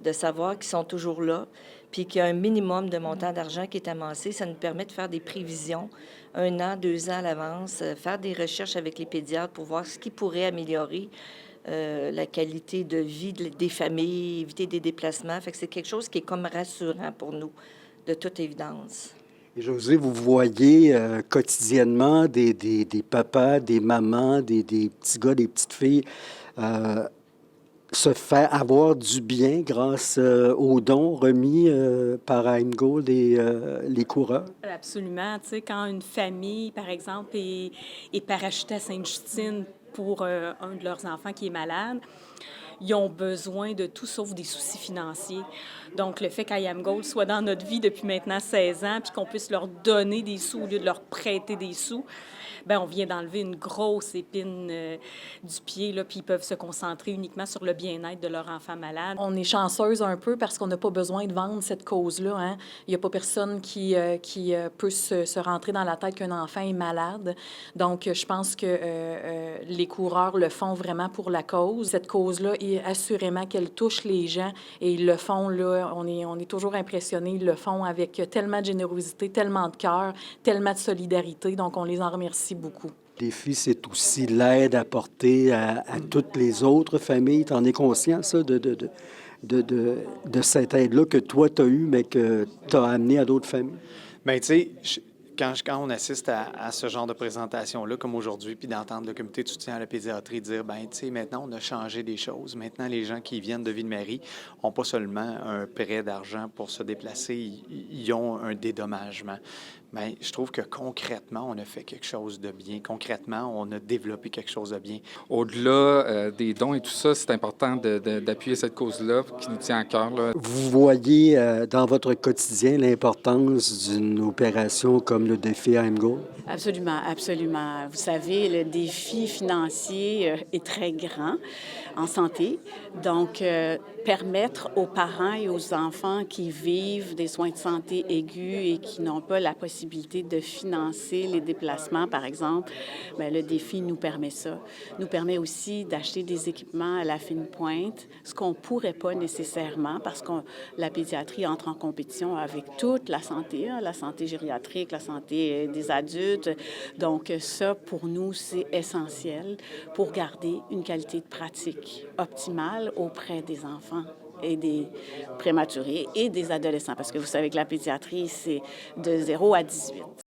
de savoir qu'ils sont toujours là, puis qu'il y a un minimum de montant d'argent qui est amassé. Ça nous permet de faire des prévisions 1 an, 2 ans à l'avance, faire des recherches avec les pédiatres pour voir ce qui pourrait améliorer la qualité de vie des familles, éviter des déplacements. Fait que c'est quelque chose qui est comme rassurant pour nous, de toute évidence. Et José, vous voyez quotidiennement des papas, des mamans, des petits gars, des petites filles euh, se faire avoir du bien grâce aux dons remis par IMGold et les coureurs? Absolument. Tu sais, quand une famille, par exemple, est parachutée à Sainte-Justine pour un de leurs enfants qui est malade, ils ont besoin de tout sauf des soucis financiers. Donc, le fait qu'IAMGold soit dans notre vie depuis maintenant 16 ans, puis qu'on puisse leur donner des sous au lieu de leur prêter des sous, bien, on vient d'enlever une grosse épine du pied, là, puis ils peuvent se concentrer uniquement sur le bien-être de leur enfant malade. On est chanceuse un peu parce qu'on n'a pas besoin de vendre cette cause-là. Hein? Il n'y a pas personne qui peut se rentrer dans la tête qu'un enfant est malade. Donc, je pense que les coureurs le font vraiment pour la cause. Cette cause-là, assurément qu'elle touche les gens et ils le font, là, on est toujours impressionnés. Ils le font avec tellement de générosité, tellement de cœur, tellement de solidarité. Donc, on les en remercie beaucoup. Les filles, c'est aussi l'aide apportée à toutes les autres familles. Tu en es conscient, ça, de cette aide-là que toi, tu as eue, mais que tu as amené à d'autres familles? Bien, tu sais, quand on assiste à ce genre de présentation-là, comme aujourd'hui, puis d'entendre le comité de soutien à la pédiatrie dire, bien, tu sais, maintenant, on a changé des choses. Maintenant, les gens qui viennent de Ville-Marie n'ont pas seulement un prêt d'argent pour se déplacer, ils ont un dédommagement. Bien, je trouve que concrètement, on a fait quelque chose de bien. Concrètement, on a développé quelque chose de bien. Au-delà des dons et tout ça, c'est important d'appuyer cette cause-là qui nous tient à cœur, là. Vous voyez dans votre quotidien l'importance d'une opération comme le défi IMGold? Absolument, absolument. Vous savez, le défi financier est très grand en santé. Donc, permettre aux parents et aux enfants qui vivent des soins de santé aigus et qui n'ont pas la possibilité de financer les déplacements, par exemple, bien, le défi nous permet ça. Nous permet aussi d'acheter des équipements à la fine pointe, ce qu'on ne pourrait pas nécessairement parce que la pédiatrie entre en compétition avec toute la santé, hein, la santé gériatrique, la santé des adultes. Donc, ça, pour nous, c'est essentiel pour garder une qualité de pratique optimale auprès des enfants et des prématurés et des adolescents. Parce que vous savez que la pédiatrie, c'est de 0 à 18.